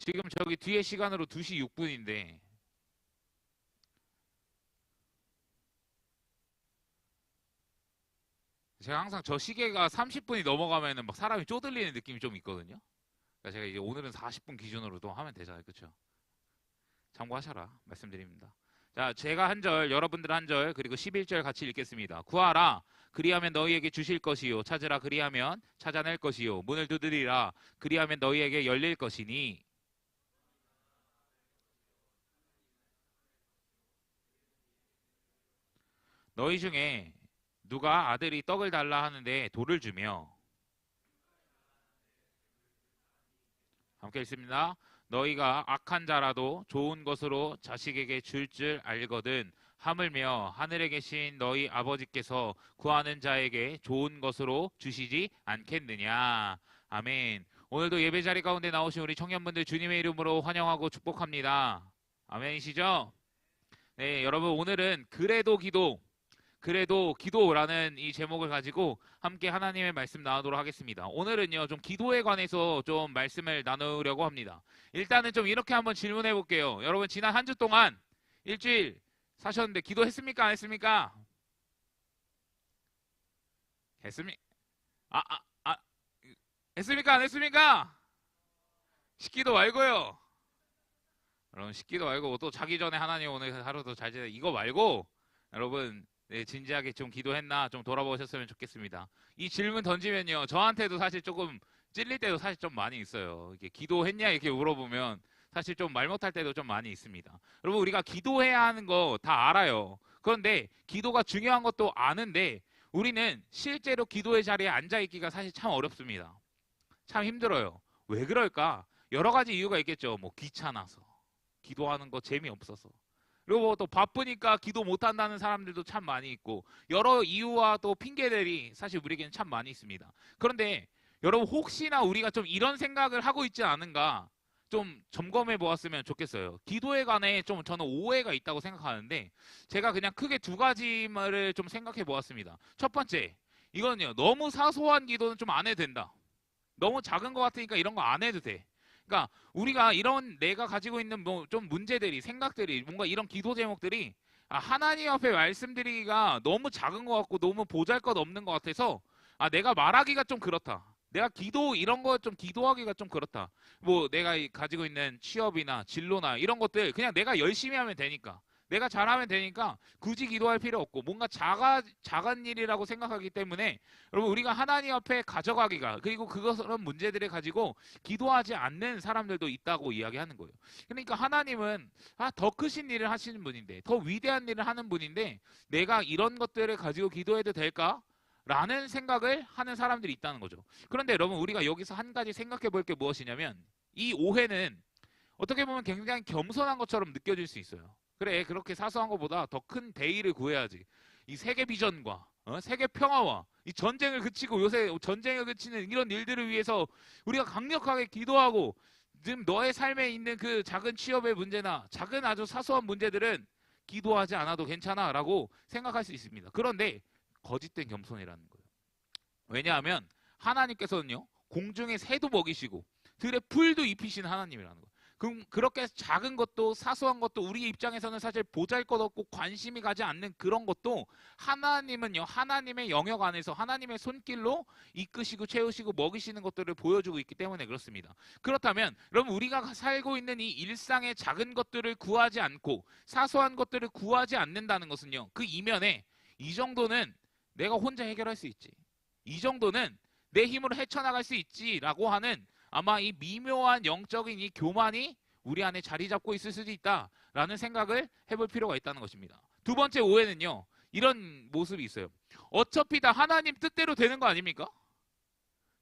지금 저기 뒤에 시간으로 2시 6분인데 제가 항상 저 시계가 30분이 넘어가면은 막 사람이 쪼들리는 느낌이 좀 있거든요. 그러니까 제가 이제 오늘은 40분 기준으로도 하면 되잖아요. 그쵸? 참고하셔라. 말씀드립니다. 자, 제가 한 절, 여러분들 한 절, 그리고 11절 같이 읽겠습니다. 구하라. 그리하면 너희에게 주실 것이요. 찾으라. 그리하면 찾아낼 것이요. 문을 두드리라. 그리하면 너희에게 열릴 것이니. 너희 중에 누가 아들이 떡을 달라 하는데 돌을 주며 함께 읽습니다. 너희가 악한 자라도 좋은 것으로 자식에게 줄 알거든 하물며 하늘에 계신 너희 아버지께서 구하는 자에게 좋은 것으로 주시지 않겠느냐. 아멘. 오늘도 예배 자리 가운데 나오신 우리 청년분들 주님의 이름으로 환영하고 축복합니다. 아멘이시죠? 네, 여러분 오늘은 그래도 기도라는 이 제목을 가지고 함께 하나님의 말씀 나누도록 하겠습니다. 오늘은요, 좀 기도에 관해서 좀 말씀을 나누려고 합니다. 일단은 좀 이렇게 한번 질문해 볼게요. 여러분, 지난 한 주 동안 일주일 사셨는데 기도했습니까? 안 했습니까? 했습니까? 아, 아, 아, 했습니까? 안 했습니까? 식기도 말고요. 여러분, 식기도 말고 또 자기 전에 하나님 오늘 하루도 잘 지내. 이거 말고 여러분, 네, 진지하게 좀 기도했나 좀 돌아보셨으면 좋겠습니다. 이 질문 던지면요, 저한테도 사실 조금 찔릴 때도 사실 좀 많이 있어요. 이게 기도했냐 이렇게 물어보면 사실 좀 말 못할 때도 좀 많이 있습니다. 여러분, 우리가 기도해야 하는 거 다 알아요. 그런데 기도가 중요한 것도 아는데 우리는 실제로 기도의 자리에 앉아 있기가 사실 참 어렵습니다. 참 힘들어요. 왜 그럴까? 여러 가지 이유가 있겠죠. 뭐 귀찮아서, 기도하는 거 재미없어서, 그리고 뭐또 바쁘니까 기도 못한다는 사람들도 참 많이 있고 여러 이유와 또 핑계들이 사실 우리에게는 참 많이 있습니다. 그런데 여러분 혹시나 우리가 좀 이런 생각을 하고 있지 않은가 좀 점검해 보았으면 좋겠어요. 기도에 관해 좀 저는 오해가 있다고 생각하는데 제가 그냥 크게 두 가지를 좀 생각해 보았습니다. 첫 번째, 이거는요, 너무 사소한 기도는 좀 안 해도 된다. 너무 작은 것 같으니까 이런 거 안 해도 돼. 그러니까 우리가 이런 내가 가지고 있는 뭐 좀 문제들이 생각들이 뭔가 이런 기도 제목들이 하나님 앞에 말씀드리기가 너무 작은 것 같고 너무 보잘것없는 것 같아서 내가 말하기가 좀 그렇다. 내가 기도 이런 거 좀 기도하기가 좀 그렇다. 뭐 내가 가지고 있는 취업이나 진로나 이런 것들 그냥 내가 열심히 하면 되니까. 내가 잘하면 되니까 굳이 기도할 필요 없고 뭔가 작은 일이라고 생각하기 때문에 여러분 우리가 하나님 앞에 가져가기가 그리고 그런 문제들을 가지고 기도하지 않는 사람들도 있다고 이야기하는 거예요. 그러니까 하나님은 더 크신 일을 하시는 분인데 더 위대한 일을 하는 분인데 내가 이런 것들을 가지고 기도해도 될까? 라는 생각을 하는 사람들이 있다는 거죠. 그런데 여러분 우리가 여기서 한 가지 생각해 볼 게 무엇이냐면 이 오해는 어떻게 보면 굉장히 겸손한 것처럼 느껴질 수 있어요. 그래, 그렇게 사소한 것보다 더 큰 대의를 구해야지. 이 세계 비전과 세계 평화와 이 전쟁을 그치고 요새 전쟁을 그치는 이런 일들을 위해서 우리가 강력하게 기도하고 지금 너의 삶에 있는 그 작은 취업의 문제나 작은 아주 사소한 문제들은 기도하지 않아도 괜찮아라고 생각할 수 있습니다. 그런데 거짓된 겸손이라는 거예요. 왜냐하면 하나님께서는요, 공중의 새도 먹이시고 들의 풀도 입히신 하나님이라는 거예요. 그럼 그렇게 작은 것도 사소한 것도 우리 입장에서는 사실 보잘것없고 관심이 가지 않는 그런 것도 하나님은요, 하나님의 영역 안에서 하나님의 손길로 이끄시고 채우시고 먹이시는 것들을 보여주고 있기 때문에 그렇습니다. 그렇다면 여러분 우리가 살고 있는 이 일상의 작은 것들을 구하지 않고 사소한 것들을 구하지 않는다는 것은요, 그 이면에 이 정도는 내가 혼자 해결할 수 있지, 이 정도는 내 힘으로 헤쳐나갈 수 있지라고 하는 아마 이 미묘한 영적인 이 교만이 우리 안에 자리 잡고 있을 수도 있다라는 생각을 해볼 필요가 있다는 것입니다. 두 번째 오해는요, 이런 모습이 있어요. 어차피 다 하나님 뜻대로 되는 거 아닙니까?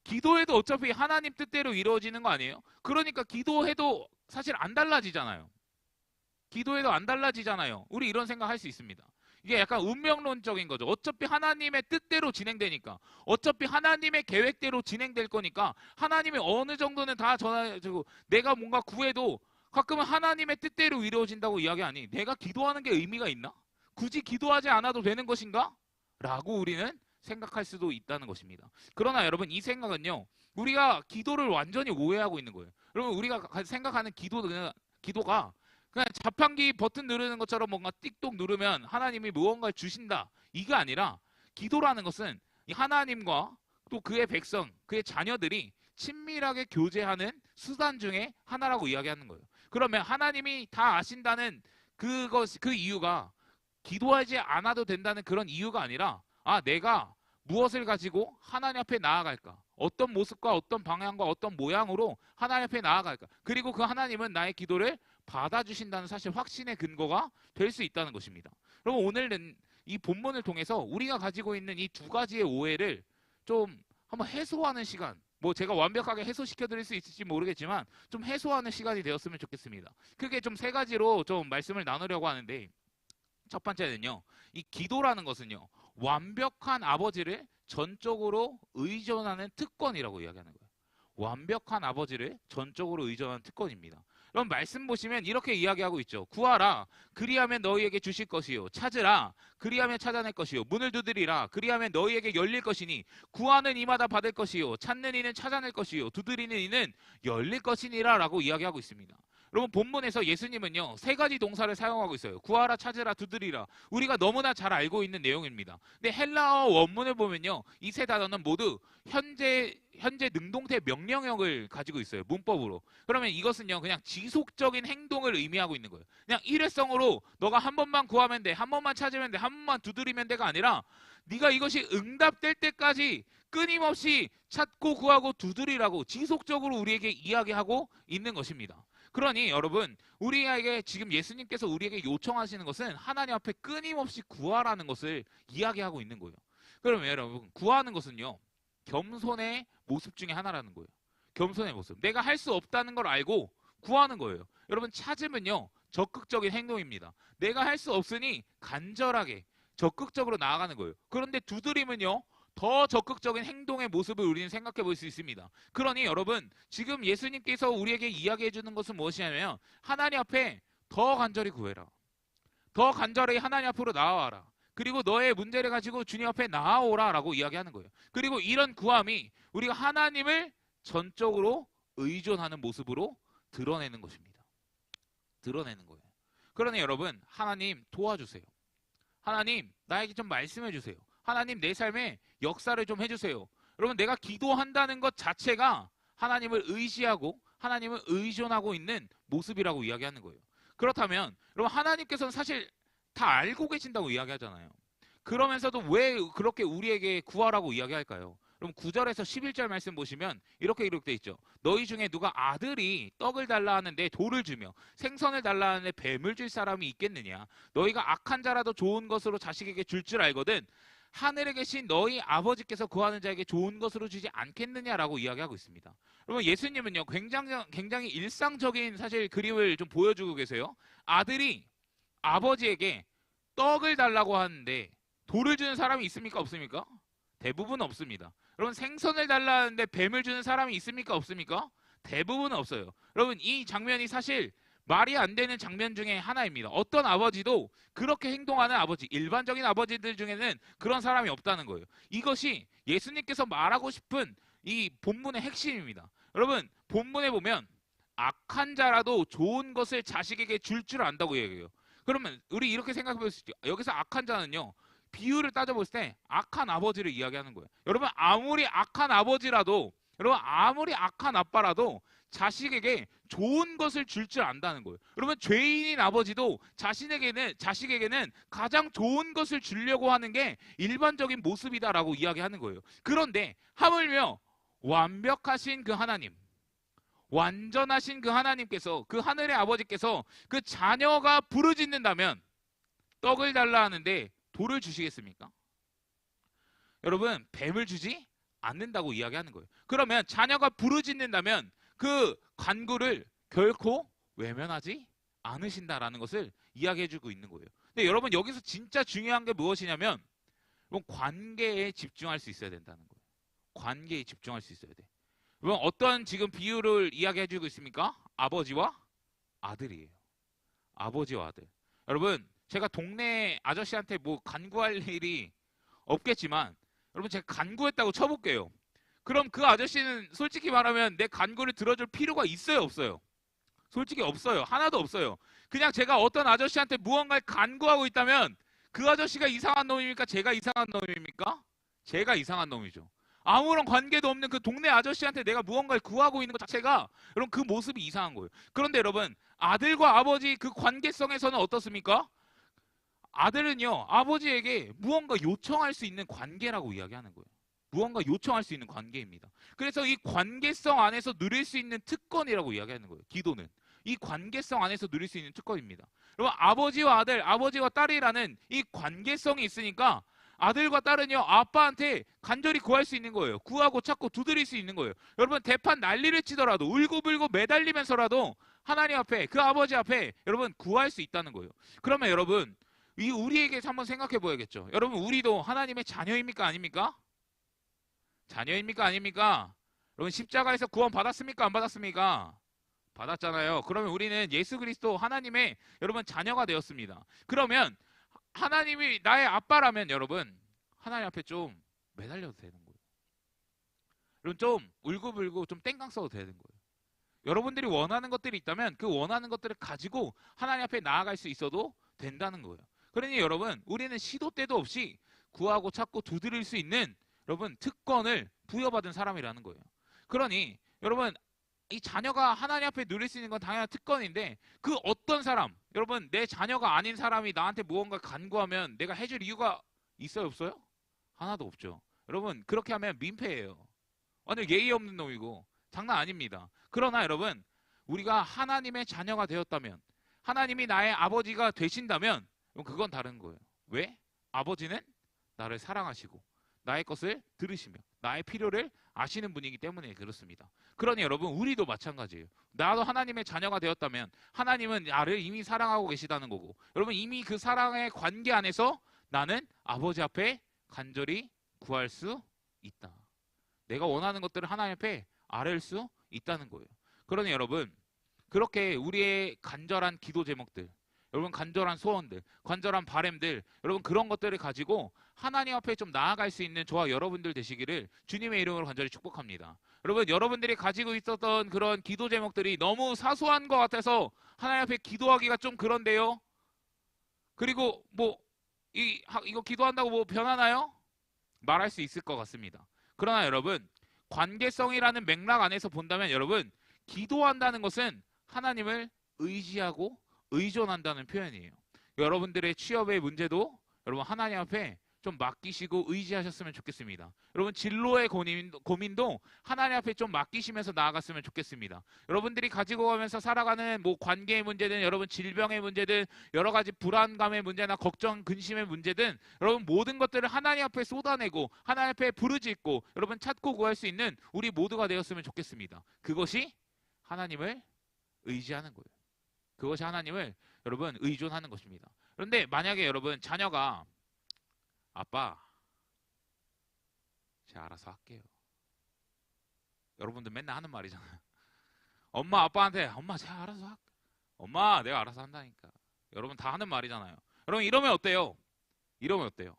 기도해도 어차피 하나님 뜻대로 이루어지는 거 아니에요? 그러니까 기도해도 사실 안 달라지잖아요. 기도해도 안 달라지잖아요. 우리 이런 생각 할 수 있습니다. 이게 약간 운명론적인 거죠. 어차피 하나님의 뜻대로 진행되니까, 어차피 하나님의 계획대로 진행될 거니까 하나님이 어느 정도는 다 전해주고 내가 뭔가 구해도 가끔은 하나님의 뜻대로 이루어진다고 이야기하니 내가 기도하는 게 의미가 있나? 굳이 기도하지 않아도 되는 것인가? 라고 우리는 생각할 수도 있다는 것입니다. 그러나 여러분 이 생각은요, 우리가 기도를 완전히 오해하고 있는 거예요. 그러면 우리가 생각하는 기도가 그냥 자판기 버튼 누르는 것처럼 뭔가 띡똑 누르면 하나님이 무언가를 주신다. 이게 아니라 기도라는 것은 이 하나님과 또 그의 백성, 그의 자녀들이 친밀하게 교제하는 수단 중에 하나라고 이야기하는 거예요. 그러면 하나님이 다 아신다는 그 이유가 기도하지 않아도 된다는 그런 이유가 아니라 내가 무엇을 가지고 하나님 앞에 나아갈까? 어떤 모습과 어떤 방향과 어떤 모양으로 하나님 앞에 나아갈까? 그리고 그 하나님은 나의 기도를 받아주신다는 사실 확신의 근거가 될 수 있다는 것입니다. 그럼 오늘은 이 본문을 통해서 우리가 가지고 있는 이 두 가지의 오해를 좀 한번 해소하는 시간, 뭐 제가 완벽하게 해소시켜 드릴 수 있을지 모르겠지만 좀 해소하는 시간이 되었으면 좋겠습니다. 크게 좀 세 가지로 좀 말씀을 나누려고 하는데, 첫 번째는요, 이 기도라는 것은요, 완벽한 아버지를 전적으로 의존하는 특권이라고 이야기하는 거예요. 완벽한 아버지를 전적으로 의존하는 특권입니다. 그럼 말씀 보시면 이렇게 이야기하고 있죠. 구하라, 그리하면 너희에게 주실 것이요. 찾으라, 그리하면 찾아낼 것이요. 문을 두드리라, 그리하면 너희에게 열릴 것이니, 구하는 이마다 받을 것이요. 찾는 이는 찾아낼 것이요. 두드리는 이는 열릴 것이니라 라고 이야기하고 있습니다. 여러분, 본문에서 예수님은요, 세 가지 동사를 사용하고 있어요. 구하라, 찾으라, 두드리라. 우리가 너무나 잘 알고 있는 내용입니다. 근데 헬라어 원문을 보면요, 이 세 단어는 모두 현재 능동태 명령형을 가지고 있어요. 문법으로. 그러면 이것은요, 그냥 지속적인 행동을 의미하고 있는 거예요. 그냥 일회성으로 너가 한 번만 구하면 돼, 한 번만 찾으면 돼, 한 번만 두드리면 돼가 아니라 네가 이것이 응답될 때까지 끊임없이 찾고 구하고 두드리라고 지속적으로 우리에게 이야기하고 있는 것입니다. 그러니 여러분, 우리에게 지금 예수님께서 우리에게 요청하시는 것은 하나님 앞에 끊임없이 구하라는 것을 이야기하고 있는 거예요. 그러면 여러분, 구하는 것은요, 겸손의 모습 중에 하나라는 거예요. 겸손의 모습. 내가 할 수 없다는 걸 알고 구하는 거예요. 여러분, 찾으면요, 적극적인 행동입니다. 내가 할 수 없으니 간절하게 적극적으로 나아가는 거예요. 그런데 두드리면요, 더 적극적인 행동의 모습을 우리는 생각해 볼 수 있습니다. 그러니 여러분, 지금 예수님께서 우리에게 이야기해 주는 것은 무엇이냐면, 하나님 앞에 더 간절히 구해라. 더 간절히 하나님 앞으로 나아와라. 그리고 너의 문제를 가지고 주님 앞에 나아오라 라고 이야기하는 거예요. 그리고 이런 구함이 우리가 하나님을 전적으로 의존하는 모습으로 드러내는 것입니다. 드러내는 거예요. 그러니 여러분, 하나님 도와주세요. 하나님, 나에게 좀 말씀해 주세요. 하나님, 내 삶에 역사를 좀 해주세요. 여러분, 내가 기도한다는 것 자체가 하나님을 의지하고 하나님을 의존하고 있는 모습이라고 이야기하는 거예요. 그렇다면 여러분, 하나님께서는 사실 다 알고 계신다고 이야기하잖아요. 그러면서도 왜 그렇게 우리에게 구하라고 이야기할까요? 그럼 9절에서 11절 말씀 보시면 이렇게 기록되어 있죠. 너희 중에 누가 아들이 떡을 달라 하는데 돌을 주며 생선을 달라 하는데 뱀을 줄 사람이 있겠느냐? 너희가 악한 자라도 좋은 것으로 자식에게 줄 줄 알거든 하늘에 계신 너희 아버지께서 구하는 자에게 좋은 것으로 주지 않겠느냐라고 이야기하고 있습니다. 여러분, 예수님은요, 굉장히 일상적인 사실 그림을 좀 보여주고 계세요. 아들이 아버지에게 떡을 달라고 하는데 돌을 주는 사람이 있습니까? 없습니까? 대부분 없습니다. 여러분, 생선을 달라 하는데 뱀을 주는 사람이 있습니까? 없습니까? 대부분 없어요. 여러분, 이 장면이 사실 말이 안 되는 장면 중에 하나입니다. 어떤 아버지도 그렇게 행동하는 아버지, 일반적인 아버지들 중에는 그런 사람이 없다는 거예요. 이것이 예수님께서 말하고 싶은 이 본문의 핵심입니다. 여러분, 본문에 보면 악한 자라도 좋은 것을 자식에게 줄 줄 안다고 얘기해요. 그러면 우리 이렇게 생각해 볼 수 있죠. 여기서 악한 자는요, 비유를 따져볼 때 악한 아버지를 이야기하는 거예요. 여러분, 아무리 악한 아버지라도, 여러분, 아무리 악한 아빠라도 자식에게 좋은 것을 줄 줄 안다는 거예요. 여러분, 죄인인 아버지도 자식에게는 가장 좋은 것을 주려고 하는 게 일반적인 모습이다라고 이야기하는 거예요. 그런데 하물며 완벽하신 그 하나님, 완전하신 그 하나님께서, 그 하늘의 아버지께서 그 자녀가 부르짖는다면 떡을 달라 하는데 돌을 주시겠습니까? 여러분, 뱀을 주지 않는다고 이야기하는 거예요. 그러면 자녀가 부르짖는다면 그 간구를 결코 외면하지 않으신다라는 것을 이야기해주고 있는 거예요. 근데 여러분, 여기서 진짜 중요한 게 무엇이냐면 관계에 집중할 수 있어야 된다는 거예요. 관계에 집중할 수 있어야 돼. 여러분, 어떤 지금 비유를 이야기해주고 있습니까? 아버지와 아들이에요. 아버지와 아들. 여러분, 제가 동네 아저씨한테 뭐 간구할 일이 없겠지만 여러분, 제가 간구했다고 쳐볼게요. 그럼 그 아저씨는 솔직히 말하면 내 간구를 들어줄 필요가 있어요, 없어요? 솔직히 없어요. 하나도 없어요. 그냥 제가 어떤 아저씨한테 무언가를 간구하고 있다면 그 아저씨가 이상한 놈입니까? 제가 이상한 놈입니까? 제가 이상한 놈이죠. 아무런 관계도 없는 그 동네 아저씨한테 내가 무언가를 구하고 있는 것 자체가 여러분 그 모습이 이상한 거예요. 그런데 여러분 아들과 아버지 그 관계성에서는 어떻습니까? 아들은요 아버지에게 무언가 요청할 수 있는 관계라고 이야기하는 거예요. 무언가 요청할 수 있는 관계입니다. 그래서 이 관계성 안에서 누릴 수 있는 특권이라고 이야기하는 거예요. 기도는 이 관계성 안에서 누릴 수 있는 특권입니다. 여러분 아버지와 아들, 아버지와 딸이라는 이 관계성이 있으니까 아들과 딸은요 아빠한테 간절히 구할 수 있는 거예요. 구하고 찾고 두드릴 수 있는 거예요. 여러분 대판 난리를 치더라도 울고불고 매달리면서라도 하나님 앞에 그 아버지 앞에 여러분 구할 수 있다는 거예요. 그러면 여러분 이 우리에게 한번 생각해 보야겠죠. 여러분 우리도 하나님의 자녀입니까 아닙니까? 자녀입니까 아닙니까? 여러분 십자가에서 구원 받았습니까 안 받았습니까? 받았잖아요. 그러면 우리는 예수 그리스도 하나님의 여러분 자녀가 되었습니다. 그러면 하나님이 나의 아빠라면 여러분 하나님 앞에 좀 매달려도 되는 거예요. 여러분 좀 울고불고 좀 땡깡 써도 되는 거예요. 여러분들이 원하는 것들이 있다면 그 원하는 것들을 가지고 하나님 앞에 나아갈 수 있어도 된다는 거예요. 그러니 여러분 우리는 시도 때도 없이 구하고 찾고 두드릴 수 있는 여러분 특권을 부여받은 사람이라는 거예요. 그러니 여러분 이 자녀가 하나님 앞에 누릴 수 있는 건 당연한 특권인데 그 어떤 사람 여러분 내 자녀가 아닌 사람이 나한테 무언가 간구하면 내가 해줄 이유가 있어요 없어요? 하나도 없죠. 여러분 그렇게 하면 민폐예요. 완전 예의 없는 놈이고 장난 아닙니다. 그러나 여러분 우리가 하나님의 자녀가 되었다면 하나님이 나의 아버지가 되신다면 그건 다른 거예요. 왜? 아버지는 나를 사랑하시고 나의 것을 들으시며 나의 필요를 아시는 분이기 때문에 그렇습니다. 그러니 여러분 우리도 마찬가지예요. 나도 하나님의 자녀가 되었다면 하나님은 나를 이미 사랑하고 계시다는 거고 여러분 이미 그 사랑의 관계 안에서 나는 아버지 앞에 간절히 구할 수 있다. 내가 원하는 것들을 하나님 앞에 아뢰을 수 있다는 거예요. 그러니 여러분 그렇게 우리의 간절한 기도 제목들 여러분 간절한 소원들, 간절한 바램들 여러분 그런 것들을 가지고 하나님 앞에 좀 나아갈 수 있는 저와 여러분들 되시기를 주님의 이름으로 간절히 축복합니다. 여러분 여러분들이 가지고 있었던 그런 기도 제목들이 너무 사소한 것 같아서 하나님 앞에 기도하기가 좀 그런데요. 그리고 뭐 이거 기도한다고 뭐 변하나요? 말할 수 있을 것 같습니다. 그러나 여러분 관계성이라는 맥락 안에서 본다면 여러분 기도한다는 것은 하나님을 의지하고 의존한다는 표현이에요. 여러분들의 취업의 문제도 여러분 하나님 앞에 좀 맡기시고 의지하셨으면 좋겠습니다. 여러분 진로의 고민도 하나님 앞에 좀 맡기시면서 나아갔으면 좋겠습니다. 여러분들이 가지고 가면서 살아가는 뭐 관계의 문제든 여러분 질병의 문제든 여러 가지 불안감의 문제나 걱정 근심의 문제든 여러분 모든 것들을 하나님 앞에 쏟아내고 하나님 앞에 부르짖고 여러분 찾고 구할 수 있는 우리 모두가 되었으면 좋겠습니다. 그것이 하나님을 의지하는 거예요. 그것이 하나님을 여러분 의존하는 것입니다. 그런데 만약에 여러분 자녀가 아빠 제가 알아서 할게요. 여러분들 맨날 하는 말이잖아요. 엄마 아빠한테 엄마 제가 알아서 할게. 엄마 내가 알아서 한다니까. 여러분 다 하는 말이잖아요. 여러분 이러면 어때요? 이러면 어때요?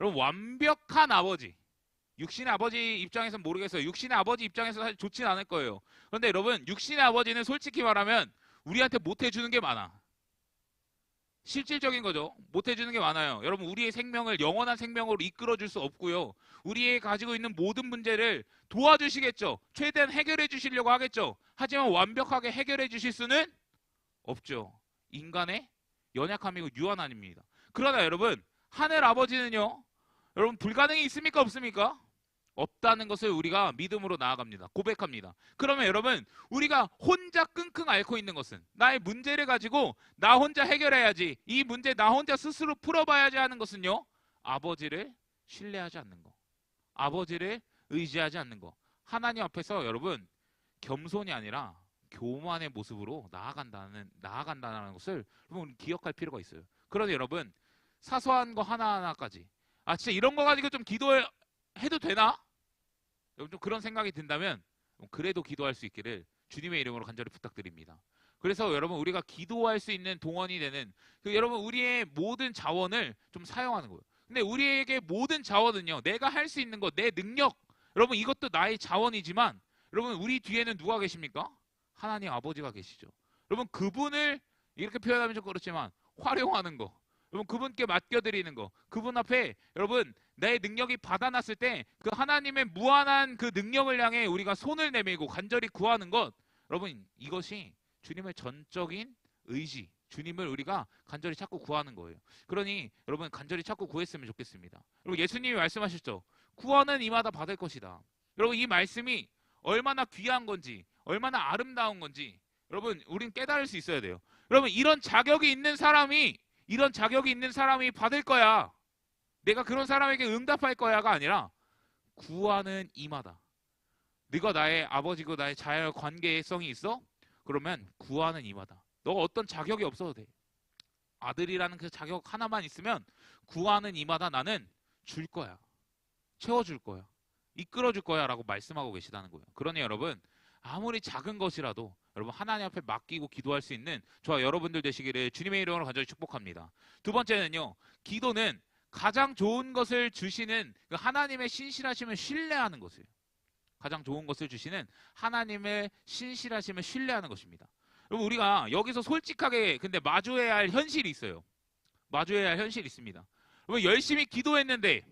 여러분 완벽한 아버지 육신의 아버지 입장에서는 모르겠어요. 육신의 아버지 입장에서 사실 좋진 않을 거예요. 그런데 여러분 육신의 아버지는 솔직히 말하면 우리한테 못해주는 게 많아. 실질적인 거죠. 못해주는 게 많아요. 여러분 우리의 생명을 영원한 생명으로 이끌어줄 수 없고요. 우리의 가지고 있는 모든 문제를 도와주시겠죠. 최대한 해결해 주시려고 하겠죠. 하지만 완벽하게 해결해 주실 수는 없죠. 인간의 연약함이고 유한함입니다. 그러나 여러분 하늘 아버지는요. 여러분 불가능이 있습니까 없습니까? 없다는 것을 우리가 믿음으로 나아갑니다. 고백합니다. 그러면 여러분 우리가 혼자 끙끙 앓고 있는 것은 나의 문제를 가지고 나 혼자 해결해야지 이 문제 나 혼자 스스로 풀어봐야지 하는 것은요. 아버지를 신뢰하지 않는 거. 아버지를 의지하지 않는 거. 하나님 앞에서 여러분 겸손이 아니라 교만의 모습으로 나아간다는 것을 여러분 기억할 필요가 있어요. 그러니 여러분 사소한 거 하나하나까지 진짜 이런 거 가지고 좀 기도해도 되나? 여러분 좀 그런 생각이 든다면 그래도 기도할 수 있기를 주님의 이름으로 간절히 부탁드립니다. 그래서 여러분 우리가 기도할 수 있는 동원이 되는 여러분 우리의 모든 자원을 좀 사용하는 거예요. 근데 우리에게 모든 자원은요 내가 할 수 있는 것, 내 능력 여러분 이것도 나의 자원이지만 여러분 우리 뒤에는 누가 계십니까? 하나님 아버지가 계시죠. 여러분 그분을 이렇게 표현하면 좀 그렇지만 활용하는 거, 여러분 그분께 맡겨드리는 거, 그분 앞에 여러분 내 능력이 받아놨을 때 그 하나님의 무한한 그 능력을 향해 우리가 손을 내밀고 간절히 구하는 것, 여러분 이것이 주님의 전적인 의지, 주님을 우리가 간절히 찾고 구하는 거예요. 그러니 여러분 간절히 찾고 구했으면 좋겠습니다. 여러분 예수님이 말씀하셨죠. 구원은 이마다 받을 것이다. 여러분 이 말씀이 얼마나 귀한 건지, 얼마나 아름다운 건지 여러분 우린 깨달을 수 있어야 돼요. 여러분 이런 자격이 있는 사람이 받을 거야. 내가 그런 사람에게 응답할 거야가 아니라 구하는 이마다. 네가 나의 아버지고 나의 자녀 관계성이 있어? 그러면 구하는 이마다. 너가 어떤 자격이 없어도 돼. 아들이라는 그 자격 하나만 있으면 구하는 이마다 나는 줄 거야. 채워줄 거야. 이끌어줄 거야 라고 말씀하고 계시다는 거예요. 그러니 여러분 아무리 작은 것이라도 여러분 하나님 앞에 맡기고 기도할 수 있는 저와 여러분들 되시기를 주님의 이름으로 간절히 축복합니다. 두 번째는요. 기도는 가장 좋은 것을 주시는 그 하나님의 신실하심을 신뢰하는 것이에요. 가장 좋은 것을 주시는 하나님의 신실하심을 신뢰하는 것입니다. 여러분 우리가 여기서 솔직하게 근데 마주해야 할 현실이 있어요. 마주해야 할 현실이 있습니다. 여러분 열심히 기도했는데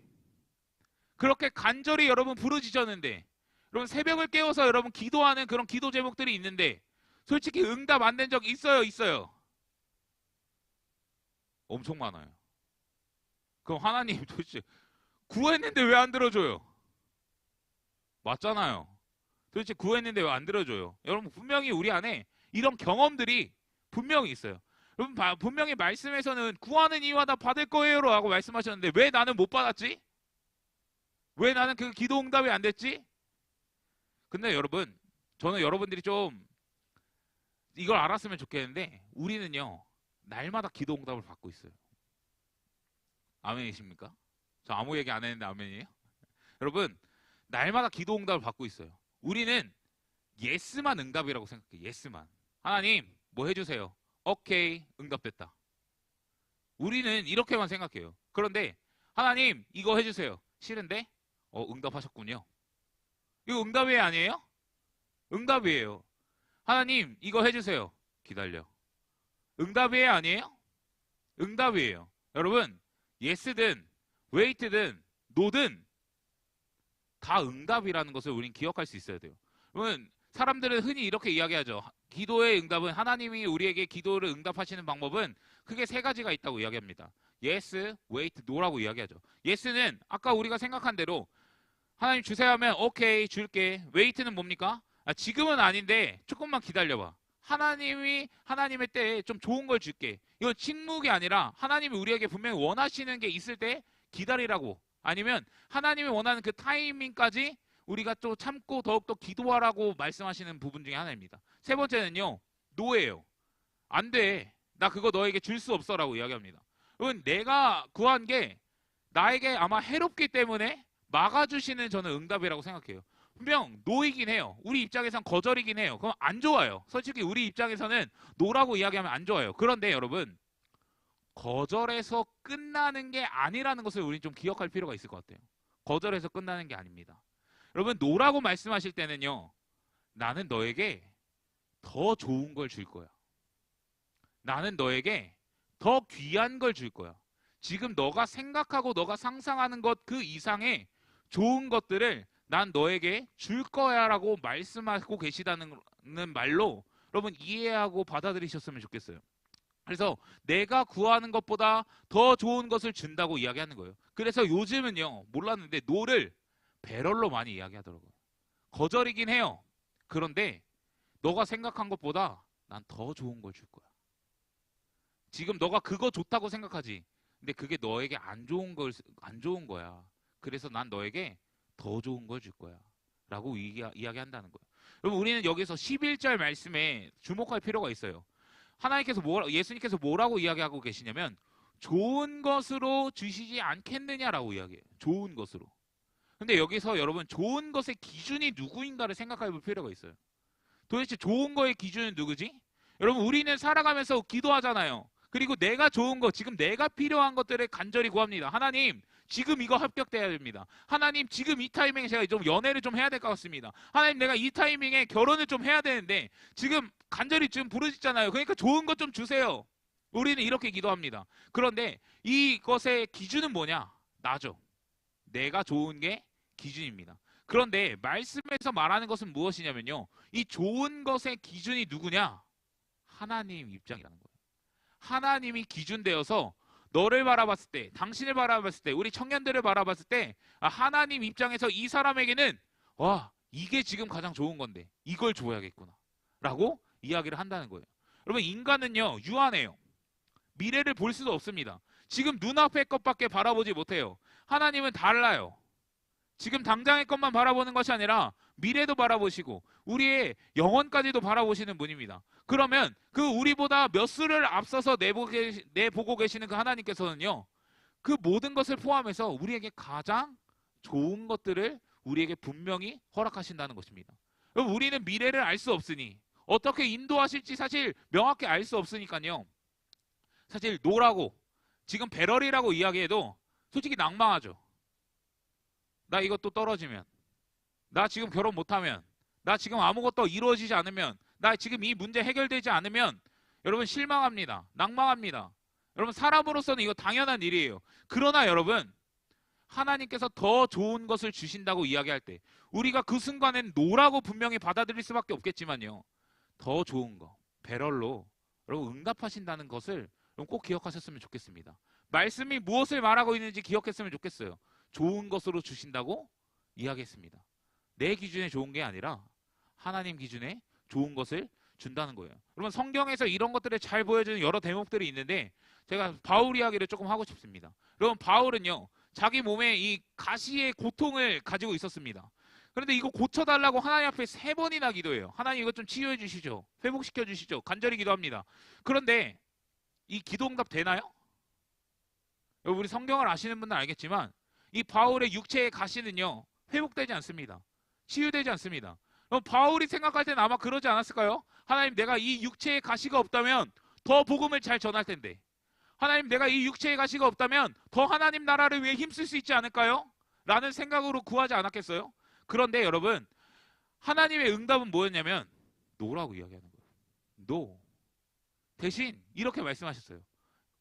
그렇게 간절히 여러분 부르짖었는데 여러분 새벽을 깨워서 여러분 기도하는 그런 기도 제목들이 있는데 솔직히 응답 안 된 적 있어요? 있어요? 엄청 많아요. 그럼 하나님 도대체 구했는데 왜 안 들어줘요? 맞잖아요. 도대체 구했는데 왜 안 들어줘요? 여러분 분명히 우리 안에 이런 경험들이 분명히 있어요. 여러분 분명히 말씀에서는 구하는 이마다 받을 거예요 라고 말씀하셨는데 왜 나는 못 받았지? 왜 나는 그 기도 응답이 안 됐지? 근데 여러분 저는 여러분들이 좀 이걸 알았으면 좋겠는데 우리는요 날마다 기도 응답을 받고 있어요. 아멘이십니까? 저 아무 얘기 안 했는데 아멘이에요? 여러분 날마다 기도 응답을 받고 있어요. 우리는 예스만 응답이라고 생각해요. 예스만. 하나님 뭐 해주세요. 오케이 응답됐다. 우리는 이렇게만 생각해요. 그런데 하나님 이거 해주세요. 싫은데? 응답하셨군요. 이거 응답이 아니에요? 응답이에요. 하나님 이거 해주세요. 기다려. 응답이에요 아니에요? 응답이에요. 여러분 예스든 웨이트든 노든 다 응답이라는 것을 우린 기억할 수 있어야 돼요. 여러분 사람들은 흔히 이렇게 이야기하죠. 기도의 응답은 하나님이 우리에게 기도를 응답하시는 방법은 크게 세 가지가 있다고 이야기합니다. yes, wait, no라고 이야기하죠. yes는 아까 우리가 생각한 대로 하나님 주세요 하면 오케이 줄게. wait는 뭡니까? 지금은 아닌데 조금만 기다려봐. 하나님의 때에 좀 좋은 걸 줄게. 이건 침묵이 아니라 하나님이 우리에게 분명히 원하시는 게 있을 때 기다리라고, 아니면 하나님이 원하는 그 타이밍까지 우리가 또 참고 더욱더 기도하라고 말씀하시는 부분 중에 하나입니다. 세 번째는요, 노예요. 안 돼. 나 그거 너에게 줄 수 없어 라고 이야기합니다. 여러분 내가 구한 게 나에게 아마 해롭기 때문에 막아주시는 저는 응답이라고 생각해요. 분명 노이긴 해요. 우리 입장에선 거절이긴 해요. 그럼 안 좋아요. 솔직히 우리 입장에서는 노라고 이야기하면 안 좋아요. 그런데 여러분 거절해서 끝나는 게 아니라는 것을 우리는 좀 기억할 필요가 있을 것 같아요. 거절해서 끝나는 게 아닙니다. 여러분 노라고 말씀하실 때는요, 나는 너에게 더 좋은 걸 줄 거야. 나는 너에게 더 귀한 걸 줄 거야. 지금 너가 생각하고 너가 상상하는 것 그 이상의 좋은 것들을 난 너에게 줄 거야 라고 말씀하고 계시다는 말로 여러분 이해하고 받아들이셨으면 좋겠어요. 그래서 내가 구하는 것보다 더 좋은 것을 준다고 이야기하는 거예요. 그래서 요즘은요, 몰랐는데 노를 배럴로 많이 이야기하더라고요. 거절이긴 해요. 그런데 너가 생각한 것보다 난 더 좋은 걸 줄 거야. 지금 너가 그거 좋다고 생각하지. 근데 그게 너에게 안 좋은 거야. 그래서 난 너에게 더 좋은 걸 줄 거야 라고 이야기한다는 거예요. 여러분 우리는 여기서 11절 말씀에 주목할 필요가 있어요. 예수님께서 뭐라고 이야기하고 계시냐면 좋은 것으로 주시지 않겠느냐라고 이야기해요. 좋은 것으로. 근데 여기서 여러분 좋은 것의 기준이 누구인가를 생각해 볼 필요가 있어요. 도대체 좋은 거의 기준은 누구지? 여러분 우리는 살아가면서 기도하잖아요. 그리고 내가 좋은 거, 지금 내가 필요한 것들을 간절히 구합니다. 하나님, 지금 이거 합격돼야 됩니다. 하나님, 지금 이 타이밍에 제가 좀 연애를 좀 해야 될 것 같습니다. 하나님, 내가 이 타이밍에 결혼을 좀 해야 되는데 지금 간절히 지금 부르짖잖아요. 그러니까 좋은 것 좀 주세요. 우리는 이렇게 기도합니다. 그런데 이것의 기준은 뭐냐? 나죠. 내가 좋은 게 기준입니다. 그런데 말씀에서 말하는 것은 무엇이냐면요. 이 좋은 것의 기준이 누구냐? 하나님 입장이라는 거예요. 하나님이 기준 되어서 너를 바라봤을 때, 당신을 바라봤을 때, 우리 청년들을 바라봤을 때, 하나님 입장에서 이 사람에게는 와, 이게 지금 가장 좋은 건데 이걸 줘야겠구나 라고 이야기를 한다는 거예요. 여러분, 인간은요 유한해요. 미래를 볼 수도 없습니다. 지금 눈앞의 것밖에 바라보지 못해요. 하나님은 달라요. 지금 당장의 것만 바라보는 것이 아니라 미래도 바라보시고 우리의 영혼까지도 바라보시는 분입니다. 그러면 그 우리보다 몇 수를 앞서서 내보고 계시는 그 하나님께서는요, 그 모든 것을 포함해서 우리에게 가장 좋은 것들을 우리에게 분명히 허락하신다는 것입니다. 우리는 미래를 알 수 없으니 어떻게 인도하실지 사실 명확히 알 수 없으니까요. 사실 노라고 지금 배럴이라고 이야기해도 솔직히 낭망하죠. 나 이것도 떨어지면, 나 지금 결혼 못하면, 나 지금 아무것도 이루어지지 않으면, 나 지금 이 문제 해결되지 않으면 여러분 실망합니다. 낭망합니다. 여러분 사람으로서는 이거 당연한 일이에요. 그러나 여러분, 하나님께서 더 좋은 것을 주신다고 이야기할 때 우리가 그 순간엔 노라고 분명히 받아들일 수밖에 없겠지만요, 더 좋은 거, 배럴로 여러분 응답하신다는 것을 꼭 기억하셨으면 좋겠습니다. 말씀이 무엇을 말하고 있는지 기억했으면 좋겠어요. 좋은 것으로 주신다고 이야기했습니다. 내 기준에 좋은 게 아니라 하나님 기준에 좋은 것을 준다는 거예요. 여러분, 성경에서 이런 것들을 잘 보여주는 여러 대목들이 있는데 제가 바울 이야기를 조금 하고 싶습니다. 여러분, 바울은요 자기 몸에 이 가시의 고통을 가지고 있었습니다. 그런데 이거 고쳐달라고 하나님 앞에 3번이나 기도해요. 하나님 이것 좀 치유해 주시죠. 회복시켜 주시죠. 간절히 기도합니다. 그런데 이 기도 응답 되나요? 우리 성경을 아시는 분들은 알겠지만 이 바울의 육체의 가시는요 회복되지 않습니다. 치유되지 않습니다. 바울이 생각할 때는 아마 그러지 않았을까요? 하나님, 내가 이 육체의 가시가 없다면 더 복음을 잘 전할 텐데, 하나님, 내가 이 육체의 가시가 없다면 더 하나님 나라를 위해 힘쓸 수 있지 않을까요? 라는 생각으로 구하지 않았겠어요? 그런데 여러분, 하나님의 응답은 뭐였냐면 노라고 이야기하는 거예요. 노. 대신 이렇게 말씀하셨어요.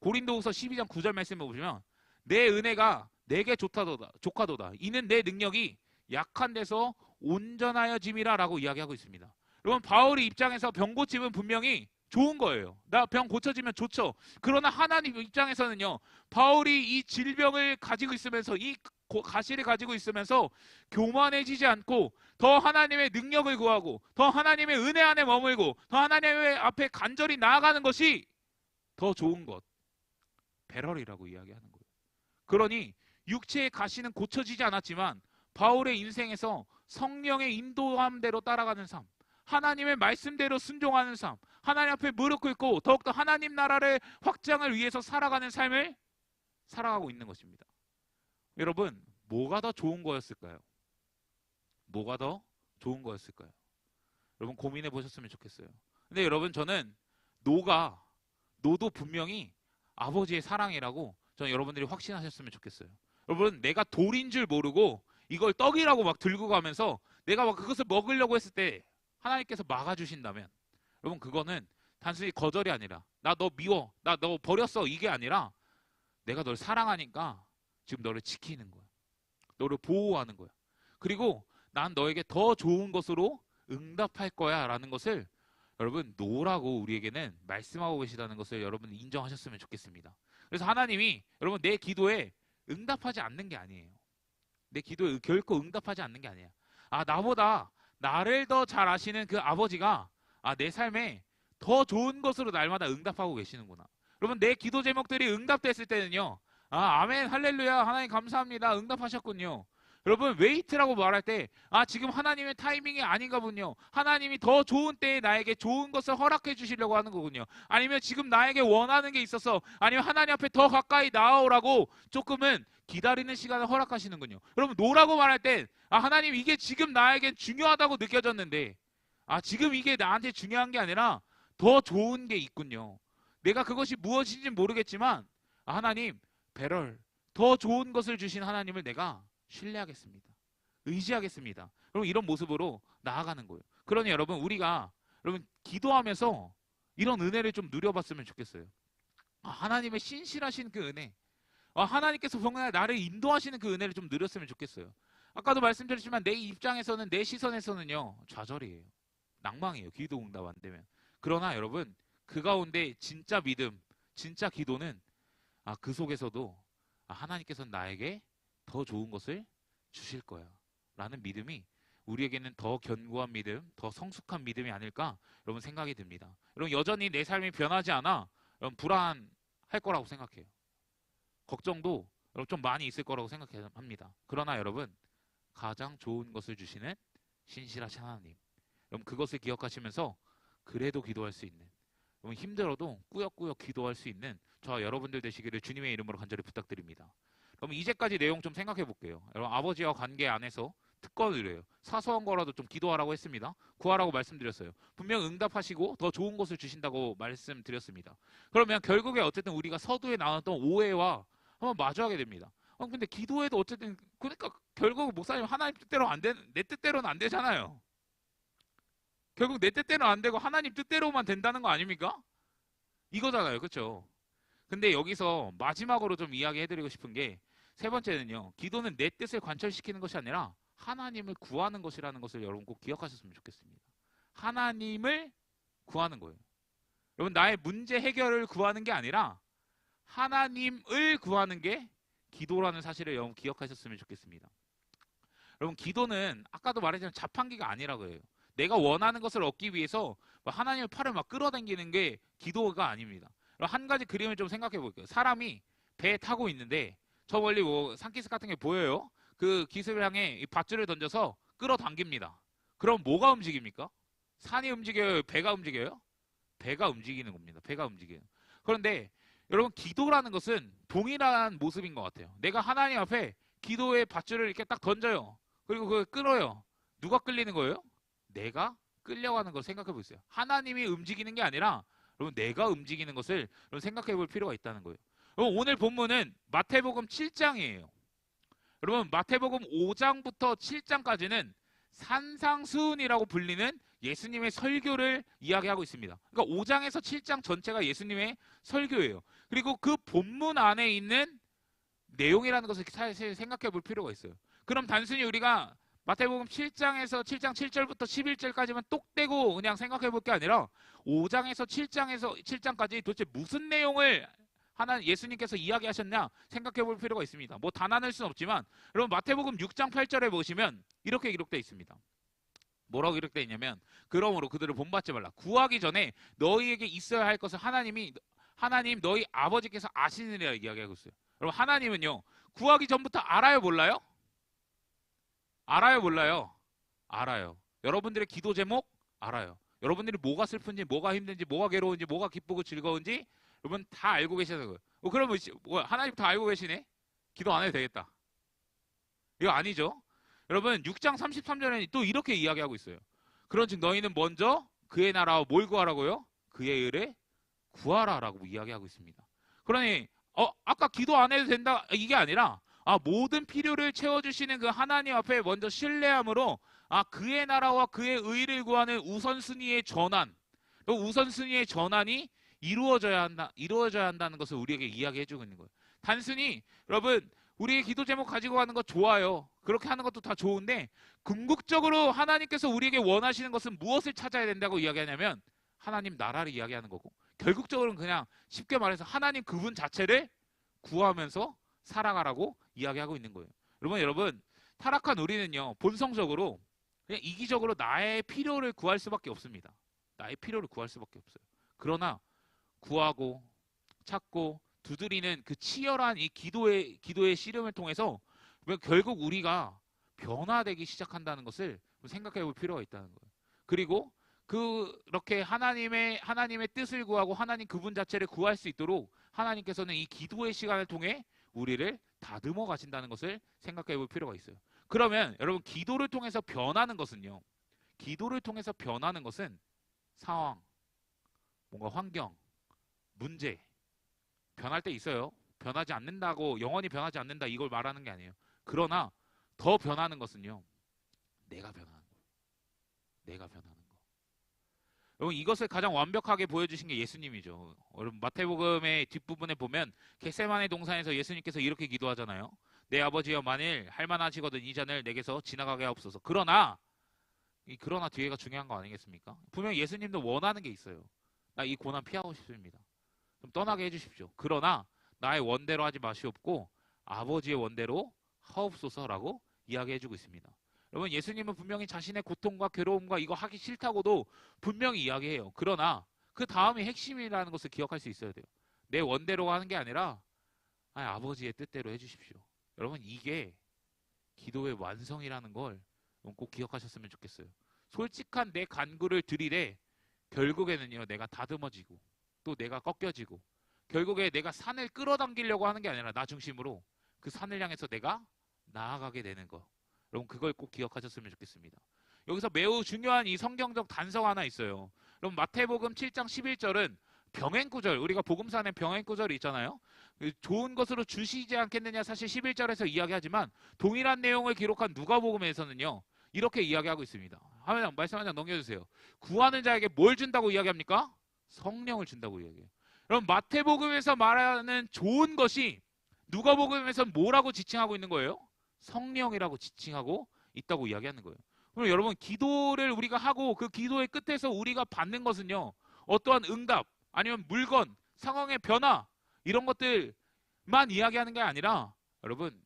고린도후서 12장 9절 말씀을 보시면 내 은혜가 내게 조카도다. 이는 내 능력이 약한 데서 온전하여 짐이라 라고 이야기하고 있습니다. 여러분, 바울의 입장에서 병 고침은 분명히 좋은 거예요. 나 병 고쳐지면 좋죠. 그러나 하나님 입장에서는요, 바울이 이 질병을 가지고 있으면서 이 가시를 가지고 있으면서 교만해지지 않고 더 하나님의 능력을 구하고 더 하나님의 은혜 안에 머물고 더 하나님의 앞에 간절히 나아가는 것이 더 좋은 것, 배럴이라고 이야기하는 거예요. 그러니 육체의 가시는 고쳐지지 않았지만 바울의 인생에서 성령의 인도함대로 따라가는 삶, 하나님의 말씀대로 순종하는 삶, 하나님 앞에 무릎 꿇고 더욱더 하나님 나라의 확장을 위해서 살아가는 삶을 살아가고 있는 것입니다. 여러분, 뭐가 더 좋은 거였을까요? 뭐가 더 좋은 거였을까요? 여러분 고민해 보셨으면 좋겠어요. 근데 여러분, 저는 노도 분명히 아버지의 사랑이라고 저는 여러분들이 확신하셨으면 좋겠어요. 여러분, 내가 돌인 줄 모르고 이걸 떡이라고 막 들고 가면서 내가 막 그것을 먹으려고 했을 때 하나님께서 막아주신다면, 여러분, 그거는 단순히 거절이 아니라 나 너 미워, 나 너 버렸어, 이게 아니라 내가 널 사랑하니까 지금 너를 지키는 거야. 너를 보호하는 거야. 그리고 난 너에게 더 좋은 것으로 응답할 거야 라는 것을 여러분 노라고 우리에게는 말씀하고 계시다는 것을 여러분 인정하셨으면 좋겠습니다. 그래서 하나님이 여러분 내 기도에 응답하지 않는 게 아니에요. 내 기도에 결코 응답하지 않는 게 아니야. 나보다 나를 더 잘 아시는 그 아버지가 내 삶에 더 좋은 것으로 날마다 응답하고 계시는구나. 여러분, 내 기도 제목들이 응답됐을 때는요, 아멘, 할렐루야, 하나님 감사합니다, 응답하셨군요. 여러분, 웨이트라고 말할 때 지금 하나님의 타이밍이 아닌가 군요. 하나님이 더 좋은 때에 나에게 좋은 것을 허락해 주시려고 하는 거군요. 아니면 지금 나에게 원하는 게 있어서, 아니면 하나님 앞에 더 가까이 나아오라고 조금은 기다리는 시간을 허락하시는군요. 여러분, 노라고 말할 때 하나님, 이게 지금 나에게 중요하다고 느껴졌는데 지금 이게 나한테 중요한 게 아니라 더 좋은 게 있군요. 내가 그것이 무엇인지 모르겠지만 하나님 배럴 더 좋은 것을 주신 하나님을 내가 신뢰하겠습니다. 의지하겠습니다. 여러분 이런 모습으로 나아가는 거예요. 그러니 여러분 우리가 여러분 기도하면서 이런 은혜를 좀 누려봤으면 좋겠어요. 하나님의 신실하신 그 은혜, 하나님께서 정말 나를 인도하시는 그 은혜를 좀 누렸으면 좋겠어요. 아까도 말씀드렸지만 내 입장에서는 내 시선에서는요 좌절이에요. 낭망이에요. 기도 응답 안 되면. 그러나 여러분 그 가운데 진짜 믿음, 진짜 기도는 그 속에서도 하나님께서는 나에게 더 좋은 것을 주실 거야 라는 믿음이 우리에게는 더 견고한 믿음, 더 성숙한 믿음이 아닐까 여러분 생각이 듭니다. 여러분 여전히 내 삶이 변하지 않아 여러분 불안할 거라고 생각해요. 걱정도 여러분 좀 많이 있을 거라고 생각합니다. 그러나 여러분 가장 좋은 것을 주시는 신실하신 하나님, 여러분 그것을 기억하시면서 그래도 기도할 수 있는, 여러분 힘들어도 꾸역꾸역 기도할 수 있는 저와 여러분들 되시기를 주님의 이름으로 간절히 부탁드립니다. 그럼 이제까지 내용 좀 생각해 볼게요. 여러분 아버지와 관계 안에서 특권을 해요. 사소한 거라도 좀 기도하라고 했습니다. 구하라고 말씀드렸어요. 분명 응답하시고 더 좋은 것을 주신다고 말씀드렸습니다. 그러면 결국에 어쨌든 우리가 서두에 나왔던 오해와 한번 마주하게 됩니다. 근데 기도해도 어쨌든 그러니까 결국 목사님 하나님 뜻대로 안 되는, 내 뜻대로는 안 되잖아요. 결국 내 뜻대로 안 되고 하나님 뜻대로만 된다는 거 아닙니까? 이거잖아요. 그렇죠? 근데 여기서 마지막으로 좀 이야기해드리고 싶은 게 세 번째는요. 기도는 내 뜻을 관철시키는 것이 아니라 하나님을 구하는 것이라는 것을 여러분 꼭 기억하셨으면 좋겠습니다. 하나님을 구하는 거예요. 여러분 나의 문제 해결을 구하는 게 아니라 하나님을 구하는 게 기도라는 사실을 여러분 기억하셨으면 좋겠습니다. 여러분 기도는 아까도 말했지만 자판기가 아니라고 해요. 내가 원하는 것을 얻기 위해서 하나님의 팔을 막 끌어당기는 게 기도가 아닙니다. 한 가지 그림을 좀 생각해 볼게요. 사람이 배에 타고 있는데 저 멀리 뭐 산기슭 같은 게 보여요. 그 기슭을 향해 이 밧줄을 던져서 끌어당깁니다. 그럼 뭐가 움직입니까? 산이 움직여요? 배가 움직여요? 배가 움직이는 겁니다. 배가 움직여요. 그런데 여러분 기도라는 것은 동일한 모습인 것 같아요. 내가 하나님 앞에 기도의 밧줄을 이렇게 딱 던져요. 그리고 그걸 끌어요. 누가 끌리는 거예요? 내가 끌려가는 걸 생각해 보세요. 하나님이 움직이는 게 아니라 여러분 내가 움직이는 것을 여러분 생각해 볼 필요가 있다는 거예요. 여러분 오늘 본문은 마태복음 7장이에요. 여러분 마태복음 5장부터 7장까지는 산상수훈이라고 불리는 예수님의 설교를 이야기하고 있습니다. 그러니까 5장에서 7장 전체가 예수님의 설교예요. 그리고 그 본문 안에 있는 내용이라는 것을 사실 생각해 볼 필요가 있어요. 그럼 단순히 우리가 마태복음 7장에서 7장 7절부터 11절까지만 똑 떼고 그냥 생각해 볼 게 아니라 5장에서 7장까지 도대체 무슨 내용을 예수님께서 이야기하셨냐 생각해 볼 필요가 있습니다. 뭐 단안할 수는 없지만 여러분 마태복음 6장 8절에 보시면 이렇게 기록되어 있습니다. 뭐라고 기록되어 있냐면 그러므로 그들을 본받지 말라. 구하기 전에 너희에게 있어야 할 것을 하나님 너희 아버지께서 아시느니라 이야기하고 있어요. 여러분 하나님은요 구하기 전부터 알아요 몰라요? 알아요 몰라요? 알아요. 여러분들의 기도 제목 알아요. 여러분들이 뭐가 슬픈지 뭐가 힘든지 뭐가 괴로운지 뭐가 기쁘고 즐거운지 여러분 다 알고 계시는 거예요. 그러면 하나님 다 알고 계시네? 기도 안 해도 되겠다. 이거 아니죠? 여러분 6장 33절에는 또 이렇게 이야기하고 있어요. 그런즉 너희는 먼저 그의 나라와 뭘 구하라고요? 그의 의를 구하라라고 이야기하고 있습니다. 그러니 아까 기도 안 해도 된다 이게 아니라 모든 필요를 채워주시는 그 하나님 앞에 먼저 신뢰함으로 그의 나라와 그의 의를 구하는 우선순위의 전환, 우선순위의 전환이 이루어져야 한다는 것을 우리에게 이야기해주고 있는 거예요. 단순히 여러분 우리의 기도 제목 가지고 가는 거 좋아요. 그렇게 하는 것도 다 좋은데 궁극적으로 하나님께서 우리에게 원하시는 것은 무엇을 찾아야 된다고 이야기하냐면 하나님 나라를 이야기하는 거고 결국적으로는 그냥 쉽게 말해서 하나님 그분 자체를 구하면서 살아가라고 이야기하고 있는 거예요. 여러분 타락한 우리는요 본성적으로 그냥 이기적으로 나의 필요를 구할 수밖에 없습니다. 나의 필요를 구할 수밖에 없어요. 그러나 구하고 찾고 두드리는 그 치열한 이 기도의 씨름을 통해서 결국 우리가 변화되기 시작한다는 것을 생각해 볼 필요가 있다는 거예요. 그리고 그렇게 하나님의 뜻을 구하고 하나님 그분 자체를 구할 수 있도록 하나님께서는 이 기도의 시간을 통해 우리를 다듬어 가신다는 것을 생각해 볼 필요가 있어요. 그러면 여러분 기도를 통해서 변하는 것은요. 기도를 통해서 변하는 것은 상황, 뭔가 환경, 문제, 변할 때 있어요. 변하지 않는다고, 영원히 변하지 않는다 이걸 말하는 게 아니에요. 그러나 더 변하는 것은요, 내가 변하는 거. 내가 변하는 거. 여러분, 이것을 가장 완벽하게 보여주신 게 예수님이죠. 여러분, 마태복음의 뒷부분에 보면 겟세마네 동산에서 예수님께서 이렇게 기도하잖아요. 내 아버지여, 만일 할만하시거든 이 잔을 내게서 지나가게 하옵소서. 그러나, 이 그러나 뒤에가 중요한 거 아니겠습니까? 분명 예수님도 원하는 게 있어요. 나 이 고난 피하고 싶습니다. 좀 떠나게 해주십시오. 그러나 나의 원대로 하지 마시옵고 아버지의 원대로 하옵소서라고 이야기해주고 있습니다. 여러분, 예수님은 분명히 자신의 고통과 괴로움과 이거 하기 싫다고도 분명히 이야기해요. 그러나 그 다음이 핵심이라는 것을 기억할 수 있어야 돼요. 내 원대로 하는 게 아니라 아버지의 뜻대로 해주십시오. 여러분, 이게 기도의 완성이라는 걸 꼭 기억하셨으면 좋겠어요. 솔직한 내 간구를 드리되 결국에는요, 내가 다듬어지고 또 내가 꺾여지고 결국에 내가 산을 끌어당기려고 하는 게 아니라 나 중심으로 그 산을 향해서 내가 나아가게 되는 거. 여러분, 그걸 꼭 기억하셨으면 좋겠습니다. 여기서 매우 중요한 이 성경적 단서가 하나 있어요. 여러분, 마태복음 7장 11절은 병행구절, 우리가 복음산에 병행구절이 있잖아요. 좋은 것으로 주시지 않겠느냐, 사실 11절에서 이야기하지만 동일한 내용을 기록한 누가복음에서는요, 이렇게 이야기하고 있습니다. 말씀 한 장 넘겨주세요. 구하는 자에게 뭘 준다고 이야기합니까? 성령을 준다고 이야기해요. 여러분, 마태복음에서 말하는 좋은 것이 누가복음에서 뭐라고 지칭하고 있는 거예요? 성령이라고 지칭하고 있다고 이야기하는 거예요. 그럼 여러분, 기도를 우리가 하고 그 기도의 끝에서 우리가 받는 것은요, 어떠한 응답 아니면 물건, 상황의 변화 이런 것들만 이야기하는 게 아니라 여러분,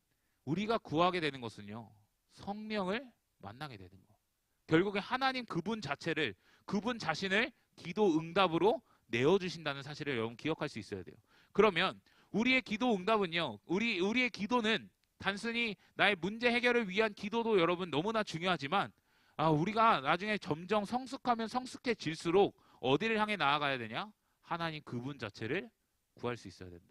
우리가 구하게 되는 것은요, 성령을 만나게 되는 거. 결국에 하나님 그분 자체를, 그분 자신을 기도 응답으로 내어주신다는 사실을 여러분 기억할 수 있어야 돼요. 그러면 우리의 기도 응답은요, 우리의 기도는 단순히 나의 문제 해결을 위한 기도도 여러분 너무나 중요하지만 우리가 나중에 점점 성숙하면 성숙해질수록 어디를 향해 나아가야 되냐? 하나님 그분 자체를 구할 수 있어야 된다.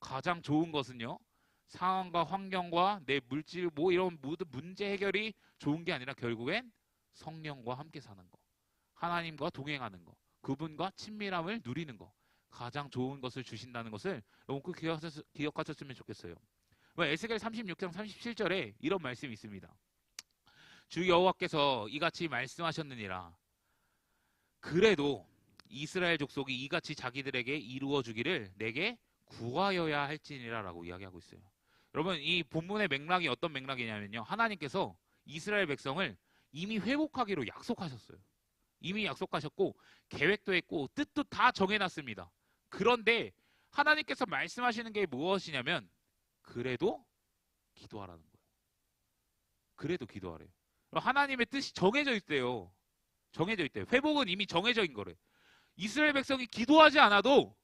가장 좋은 것은요, 상황과 환경과 내 물질 이런 모든 문제 해결이 좋은 게 아니라 결국엔 성령과 함께 사는 거, 하나님과 동행하는 거, 그분과 친밀함을 누리는 거, 가장 좋은 것을 주신다는 것을 너무 꼭 기억하셨으면 좋겠어요. 에스겔 36장 37절에 이런 말씀이 있습니다. 주 여호와께서 이같이 말씀하셨느니라. 그래도 이스라엘 족속이 이같이 자기들에게 이루어 주기를 내게 구하여야 할지니라 라고 이야기하고 있어요. 여러분, 이 본문의 맥락이 어떤 맥락이냐면요, 하나님께서 이스라엘 백성을 이미 회복하기로 약속하셨어요. 이미 약속하셨고 계획도 했고 뜻도 다 정해놨습니다. 그런데 하나님께서 말씀하시는 게 무엇이냐면 그래도 기도하라는 거예요. 그래도 기도하래요. 하나님의 뜻이 정해져 있대요. 정해져 있대요. 회복은 이미 정해져 있는 거래요. 이스라엘 백성이 기도하지 않아도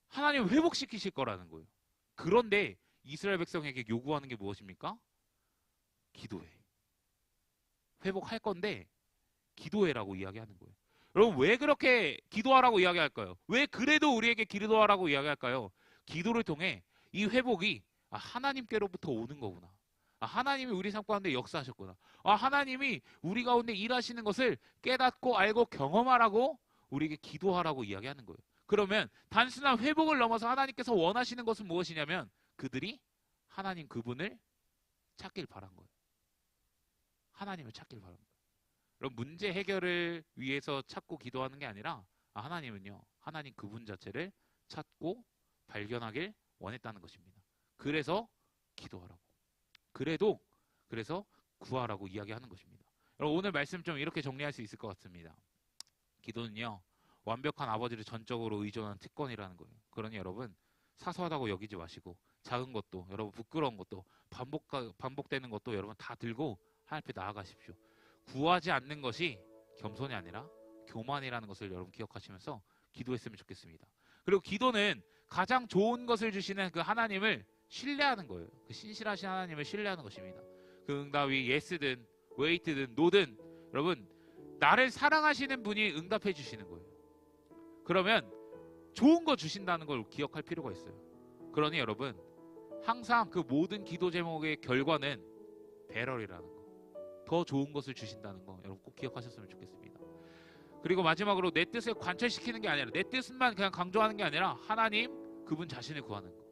하나님을 회복시키실 거라는 거예요. 그런데 이스라엘 백성에게 요구하는 게 무엇입니까? 기도해. 회복할 건데 기도해라고 이야기하는 거예요. 여러분, 왜 그렇게 기도하라고 이야기할까요? 왜 그래도 우리에게 기도하라고 이야기할까요? 기도를 통해 이 회복이 하나님께로부터 오는 거구나. 하나님이 우리 삶 가운데 역사하셨구나. 하나님이 우리 가운데 일하시는 것을 깨닫고 알고 경험하라고 우리에게 기도하라고 이야기하는 거예요. 그러면 단순한 회복을 넘어서 하나님께서 원하시는 것은 무엇이냐면 그들이 하나님 그분을 찾길 바란 거예요. 하나님을 찾길 바란 거예요. 그럼 문제 해결을 위해서 찾고 기도하는 게 아니라 하나님은요, 하나님 그분 자체를 찾고 발견하길 원했다는 것입니다. 그래서 기도하라고. 그래서 구하라고 이야기하는 것입니다. 여러분, 오늘 말씀 좀 이렇게 정리할 수 있을 것 같습니다. 기도는요, 완벽한 아버지를 전적으로 의존하는 특권이라는 거예요. 그러니 여러분, 사소하다고 여기지 마시고 작은 것도, 여러분 부끄러운 것도, 반복되는 것도 여러분 다 들고 하나님 앞에 나아가십시오. 구하지 않는 것이 겸손이 아니라 교만이라는 것을 여러분 기억하시면서 기도했으면 좋겠습니다. 그리고 기도는 가장 좋은 것을 주시는 그 하나님을 신뢰하는 거예요. 그 신실하신 하나님을 신뢰하는 것입니다. 그 응답이 예스든 웨이트든 노든 여러분, 나를 사랑하시는 분이 응답해 주시는 거예요. 그러면 좋은 거 주신다는 걸 기억할 필요가 있어요. 그러니 여러분, 항상 그 모든 기도 제목의 결과는 배럴이라는 거, 더 좋은 것을 주신다는 거 여러분 꼭 기억하셨으면 좋겠습니다. 그리고 마지막으로 내 뜻을 관철시키는 게 아니라 내 뜻만 그냥 강조하는 게 아니라 하나님 그분 자신을 구하는 거,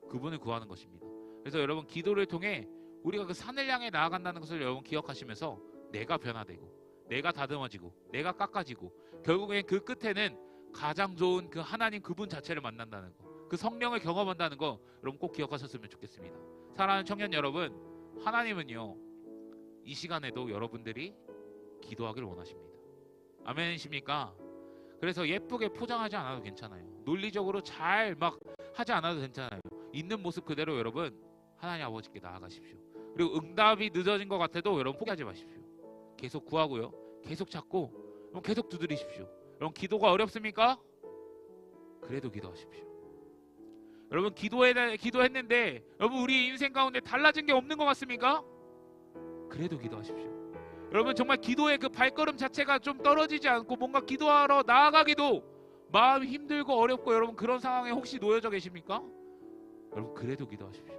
그분을 구하는 것입니다. 그래서 여러분 기도를 통해 우리가 그 산을 향해 나아간다는 것을 여러분 기억하시면서 내가 변화되고 내가 다듬어지고 내가 깎아지고 결국엔 그 끝에는 가장 좋은 그 하나님 그분 자체를 만난다는 거, 그 성령을 경험한다는 거 여러분 꼭 기억하셨으면 좋겠습니다. 사랑하는 청년 여러분, 하나님은요 이 시간에도 여러분들이 기도하기를 원하십니다. 아멘이십니까? 그래서 예쁘게 포장하지 않아도 괜찮아요. 논리적으로 잘 막 하지 않아도 괜찮아요. 있는 모습 그대로 여러분 하나님 아버지께 나아가십시오. 그리고 응답이 늦어진 것 같아도 여러분 포기하지 마십시오. 계속 구하고요, 계속 찾고 여러분 계속 두드리십시오. 여러분 기도가 어렵습니까? 그래도 기도하십시오. 여러분 기도했는데 여러분 우리 인생 가운데 달라진 게 없는 것 같습니까? 그래도 기도하십시오. 여러분 정말 기도의 그 발걸음 자체가 좀 떨어지지 않고 뭔가 기도하러 나아가기도 마음이 힘들고 어렵고 여러분 그런 상황에 혹시 놓여져 계십니까? 여러분 그래도 기도하십시오.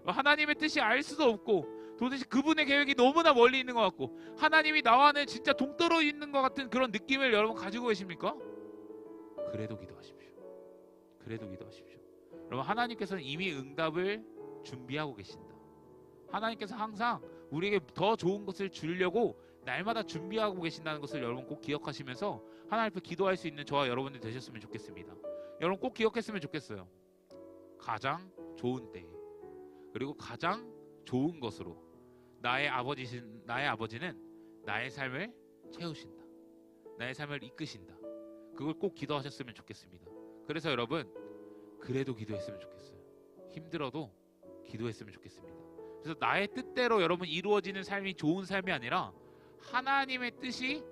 하나님의 뜻이 알 수도 없고 도대체 그분의 계획이 너무나 멀리 있는 것 같고 하나님이 나와는 진짜 동떨어져 있는 것 같은 그런 느낌을 여러분 가지고 계십니까? 그래도 기도하십시오. 그래도 기도하십시오. 여러분 하나님께서는 이미 응답을 준비하고 계신다. 하나님께서 항상 우리에게 더 좋은 것을 주려고 날마다 준비하고 계신다는 것을 여러분 꼭 기억하시면서 하나님 앞에 기도할 수 있는 저와 여러분들 되셨으면 좋겠습니다. 여러분 꼭 기억했으면 좋겠어요. 가장 좋은 때에 그리고 가장 좋은 것으로 나의 아버지는 나의 삶을 채우신다. 나의 삶을 이끄신다. 그걸 꼭 기도하셨으면 좋겠습니다. 그래서 여러분 그래도 기도했으면 좋겠어요. 힘들어도 기도했으면 좋겠습니다. 그래서 나의 뜻대로 여러분 이루어지는 삶이 좋은 삶이 아니라 하나님의 뜻이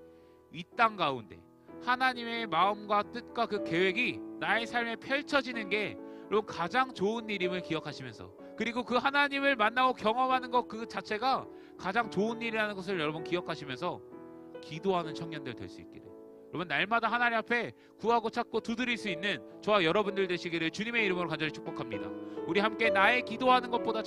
이 땅 가운데 하나님의 마음과 뜻과 그 계획이 나의 삶에 펼쳐지는 게 여러분 가장 좋은 일임을 기억하시면서 그리고 그 하나님을 만나고 경험하는 것 그 자체가 가장 좋은 일이라는 것을 여러분 기억하시면서 기도하는 청년들 될 수 있기를 여러분 날마다 하나님 앞에 구하고 찾고 두드릴 수 있는 저와 여러분들 되시기를 주님의 이름으로 간절히 축복합니다. 우리 함께 나의 기도하는 것보다